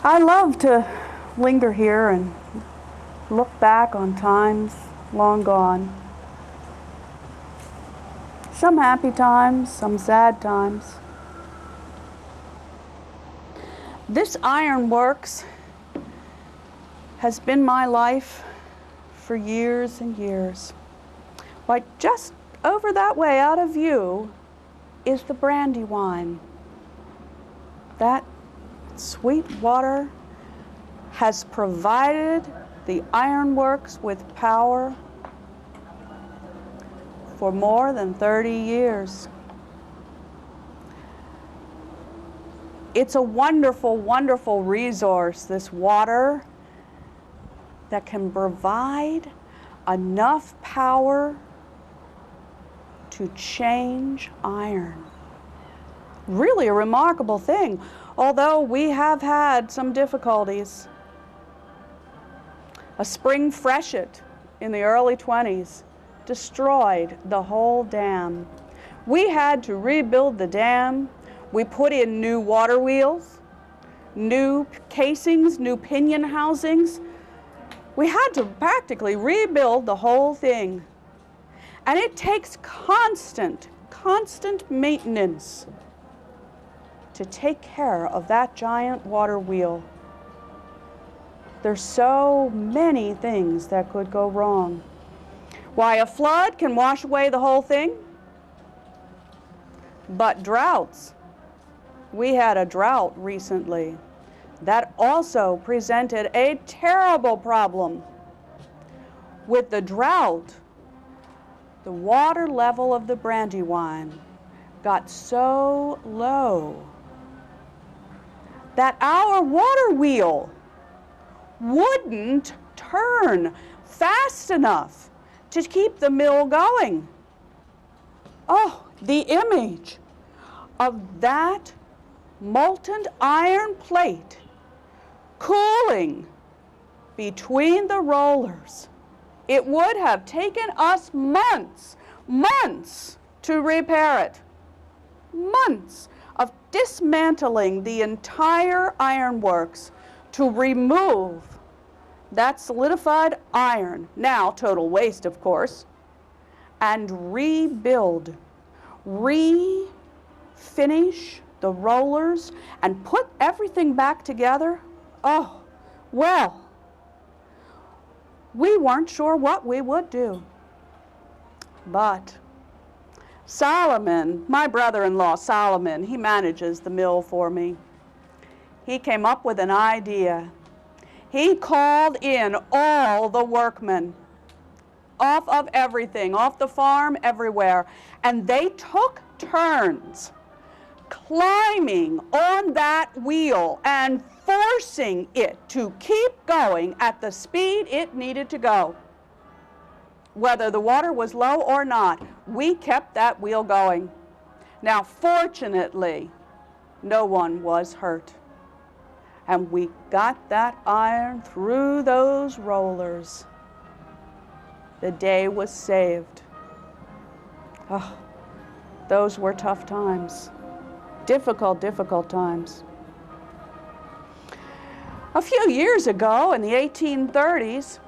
I love to linger here and look back on times long gone. Some happy times, some sad times. This ironworks has been my life for years and years. Why, just over that way out of view is the Brandywine. That sweet water has provided the ironworks with power for more than 30 years. It's a wonderful, wonderful resource, this water, that can provide enough power to change iron. Really a remarkable thing, although we have had some difficulties. A spring freshet in the early 20s destroyed the whole dam. We had to rebuild the dam. We put in new water wheels, new casings, new pinion housings. We had to practically rebuild the whole thing. And it takes constant maintenance to take care of that giant water wheel. There's so many things that could go wrong. Why, a flood can wash away the whole thing, but droughts. We had a drought recently that also presented a terrible problem. With the drought, the water level of the Brandywine got so low that our water wheel wouldn't turn fast enough to keep the mill going. Oh, the image of that molten iron plate cooling between the rollers. It would have taken us months to repair it. Months of dismantling the entire ironworks to remove that solidified iron, now total waste of course, and rebuild, refinish the rollers and put everything back together. Oh, well, we weren't sure what we would do. But Solomon, my brother-in-law Solomon, he manages the mill for me. He came up with an idea. He called in all the workmen off of everything, off the farm, everywhere, and they took turns climbing on that wheel and forcing it to keep going at the speed it needed to go. Whether the water was low or not, we kept that wheel going. Now, fortunately, no one was hurt. And we got that iron through those rollers. The day was saved. Oh, those were tough times. Difficult times. A few years ago, in the 1830s,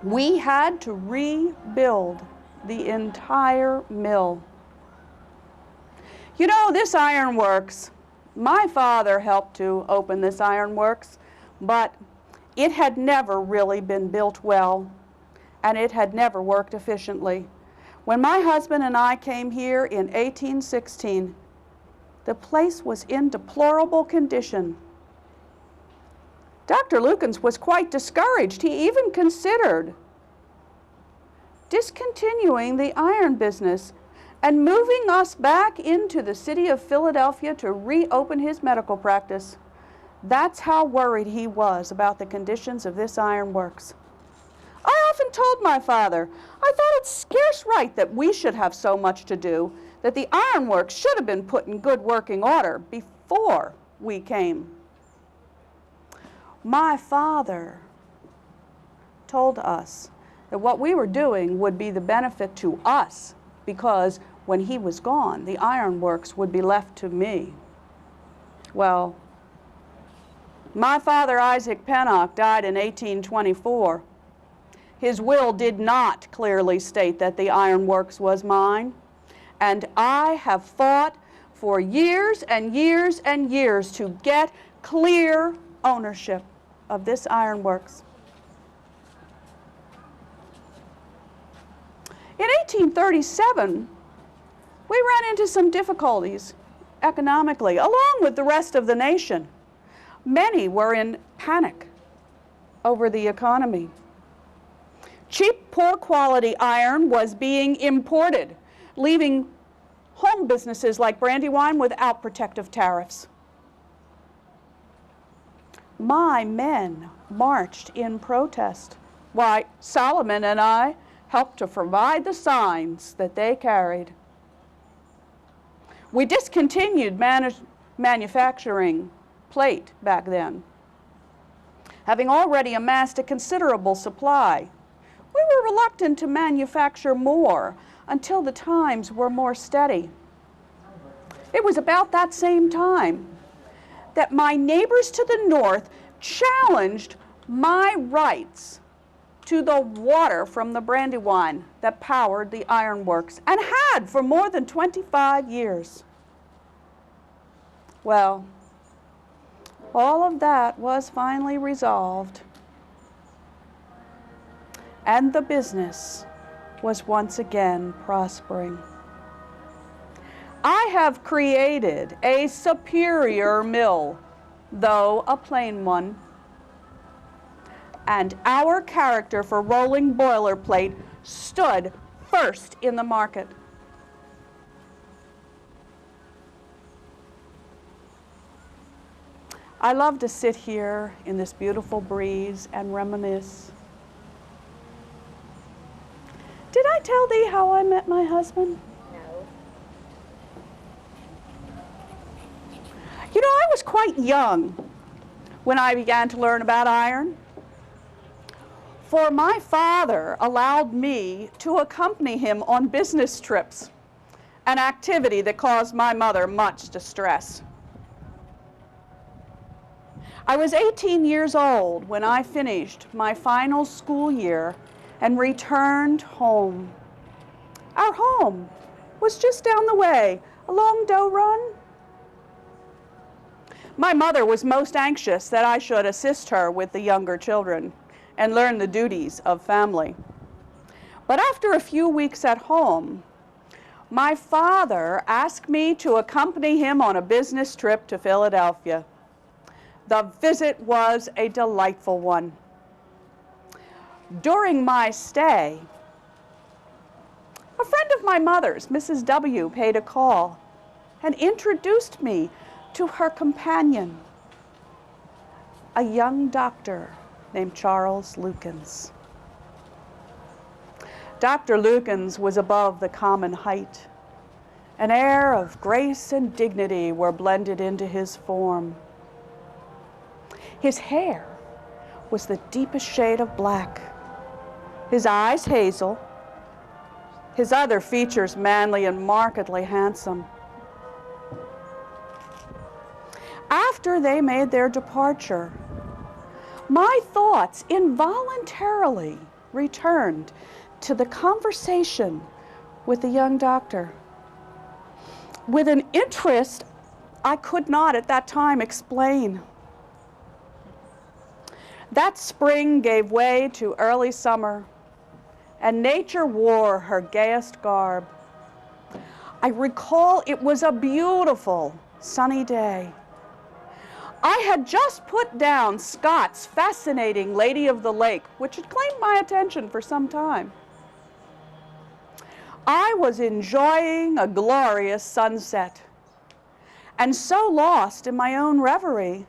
we had to rebuild the entire mill. You know, this ironworks, my father helped to open this ironworks, but it had never really been built well, and it had never worked efficiently. When my husband and I came here in 1816, the place was in deplorable condition. Dr. Lukens was quite discouraged. He even considered discontinuing the iron business and moving us back into the city of Philadelphia to reopen his medical practice. That's how worried he was about the conditions of this ironworks. I often told my father, I thought it's scarce right that we should have so much to do, that the ironworks should have been put in good working order before we came. My father told us that what we were doing would be the benefit to us, because when he was gone, the ironworks would be left to me. Well, My father, Isaac Pennock, died in 1824. His will did not clearly state that the ironworks was mine, and I have fought for years and years and years to get clear ownership of this ironworks. In 1837, we ran into some difficulties economically, along with the rest of the nation. Many were in panic over the economy. Cheap, poor quality iron was being imported, leaving home businesses like Brandywine without protective tariffs. My men marched in protest. Why, Solomon and I helped to provide the signs that they carried. We discontinued manufacturing plate back then, having already amassed a considerable supply. We were reluctant to manufacture more until the times were more steady. It was about that same time that my neighbors to the north challenged my rights to the water from the Brandywine that powered the ironworks, and had for more than 25 years. Well, all of that was finally resolved, and the business was once again prospering. I have created a superior mill, though a plain one, and our character for rolling boilerplate stood first in the market. I love to sit here in this beautiful breeze and reminisce. Did I tell thee how I met my husband? No. You know, I was quite young when I began to learn about iron. For my father allowed me to accompany him on business trips, an activity that caused my mother much distress. I was 18 years old when I finished my final school year and returned home. Our home was just down the way, along Doe Run. My mother was most anxious that I should assist her with the younger children and learn the duties of family. But after a few weeks at home, my father asked me to accompany him on a business trip to Philadelphia. The visit was a delightful one. During my stay, a friend of my mother's, Mrs. W., paid a call and introduced me to her companion, a young doctor named Charles Lukens. Dr. Lukens was above the common height. An air of grace and dignity were blended into his form. His hair was the deepest shade of black, his eyes hazel, his other features manly and markedly handsome. After they made their departure, my thoughts involuntarily returned to the conversation with the young doctor, with an interest I could not at that time explain. That spring gave way to early summer, and nature wore her gayest garb. I recall it was a beautiful sunny day. I had just put down Scott's fascinating Lady of the Lake, which had claimed my attention for some time. I was enjoying a glorious sunset, and so lost in my own reverie,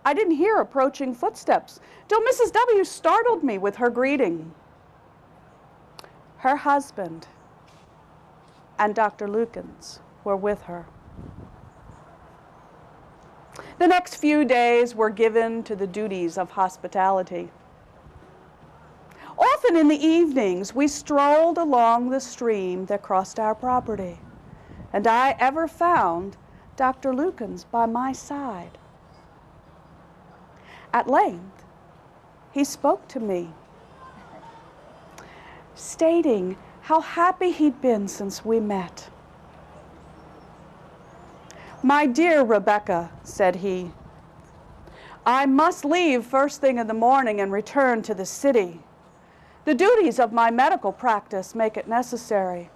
I didn't hear approaching footsteps till Mrs. W. startled me with her greeting. Her husband and Dr. Lukens were with her. The next few days were given to the duties of hospitality. Often in the evenings, we strolled along the stream that crossed our property, and I ever found Dr. Lukens by my side. At length, he spoke to me, stating how happy he'd been since we met. "My dear Rebecca," said he, "I must leave first thing in the morning and return to the city. The duties of my medical practice make it necessary.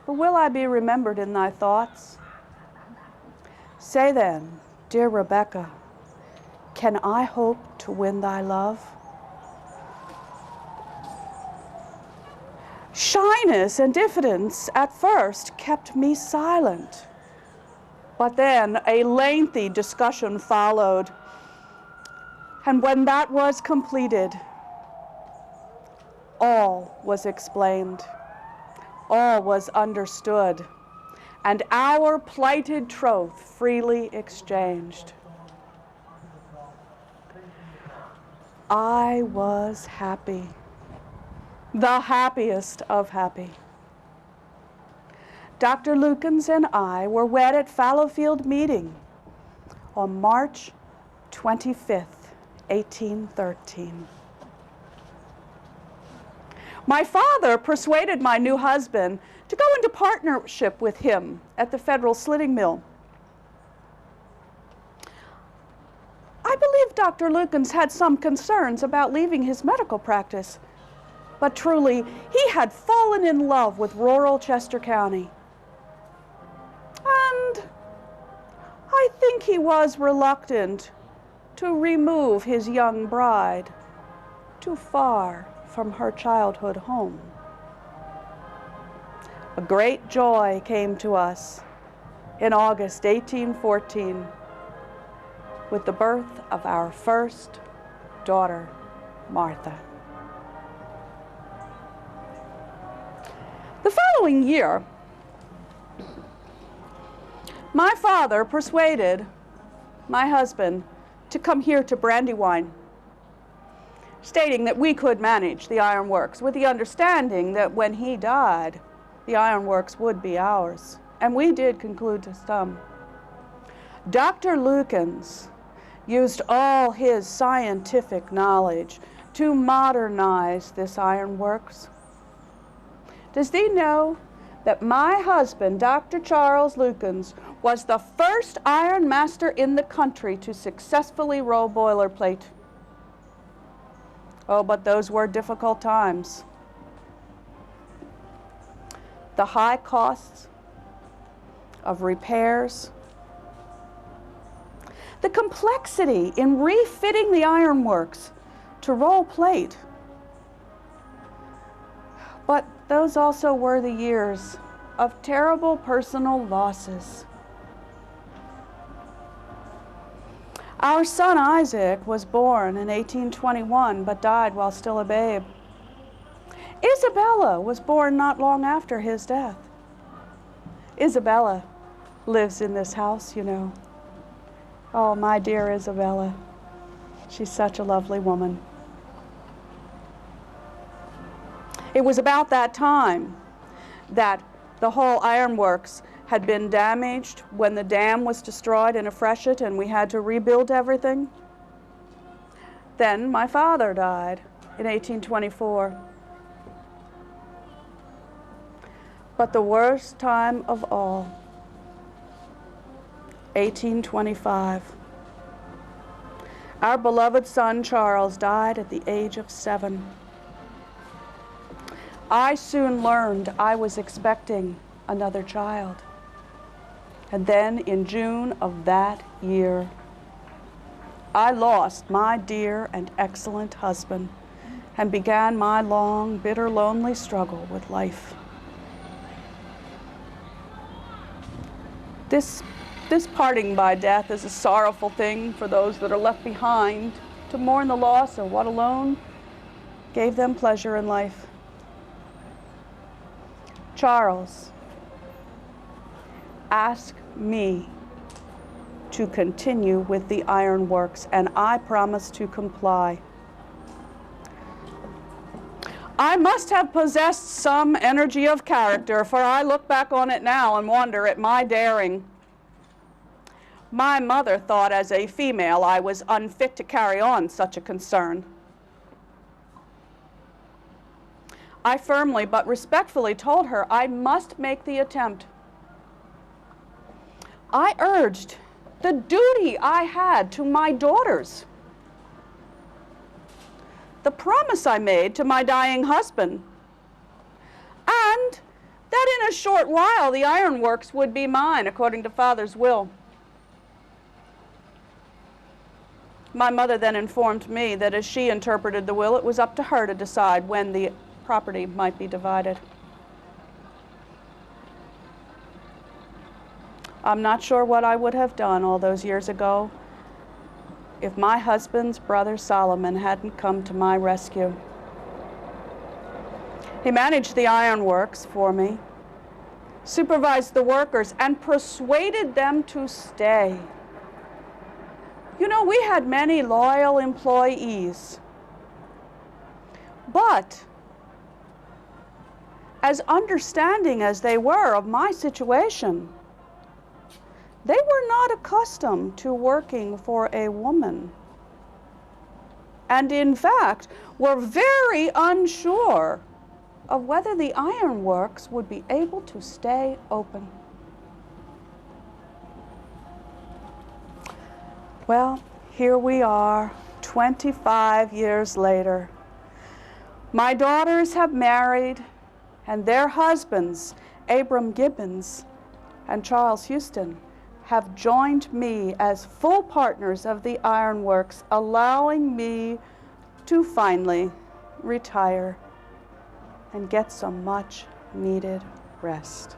But will I be remembered in thy thoughts? Say then, dear Rebecca, can I hope to win thy love?" Shyness and diffidence at first kept me silent. But then a lengthy discussion followed. And when that was completed, all was explained, all was understood, and our plighted troth freely exchanged. I was happy, the happiest of happy. Dr. Lukens and I were wed at Fallowfield Meeting on March 25th, 1813. My father persuaded my new husband to go into partnership with him at the Federal Slitting Mill. I believe Dr. Lukens had some concerns about leaving his medical practice, but truly, he had fallen in love with rural Chester County. And I think he was reluctant to remove his young bride too far from her childhood home. A great joy came to us in August 1814 with the birth of our first daughter, Martha. The following year, my father persuaded my husband to come here to Brandywine, stating that we could manage the ironworks with the understanding that when he died, the ironworks would be ours. And we did conclude to some. Dr. Lukens used all his scientific knowledge to modernize this ironworks. Does thee know that my husband, Dr. Charles Lukens, was the first iron master in the country to successfully roll boilerplate? Oh, but those were difficult times. The high costs of repairs, the complexity in refitting the ironworks to roll plate. But those also were the years of terrible personal losses. Our son Isaac was born in 1821, but died while still a babe. Isabella was born not long after his death. Isabella lives in this house, you know. Oh, my dear Isabella. She's such a lovely woman. It was about that time that the whole ironworks had been damaged when the dam was destroyed in a freshet and we had to rebuild everything. Then my father died in 1824. But the worst time of all, 1825. Our beloved son Charles died at the age of 7. I soon learned I was expecting another child. And then in June of that year, I lost my dear and excellent husband and began my long, bitter, lonely struggle with life. This parting by death is a sorrowful thing for those that are left behind to mourn the loss of what alone gave them pleasure in life. Charles asked me to continue with the ironworks, and I promised to comply. I must have possessed some energy of character, for I look back on it now and wonder at my daring. My mother thought as a female I was unfit to carry on such a concern. I firmly but respectfully told her I must make the attempt. I urged the duty I had to my daughters, the promise I made to my dying husband, and that in a short while the ironworks would be mine according to Father's will. My mother then informed me that as she interpreted the will, it was up to her to decide when the property might be divided. I'm not sure what I would have done all those years ago if my husband's brother Solomon hadn't come to my rescue. He managed the ironworks for me, supervised the workers, and persuaded them to stay. You know, we had many loyal employees, but as understanding as they were of my situation, they were not accustomed to working for a woman, and in fact were very unsure of whether the ironworks would be able to stay open. Well, here we are, 25 years later. My daughters have married, and their husbands, Abram Gibbons and Charles Huston, have joined me as full partners of the ironworks, allowing me to finally retire and get some much needed rest.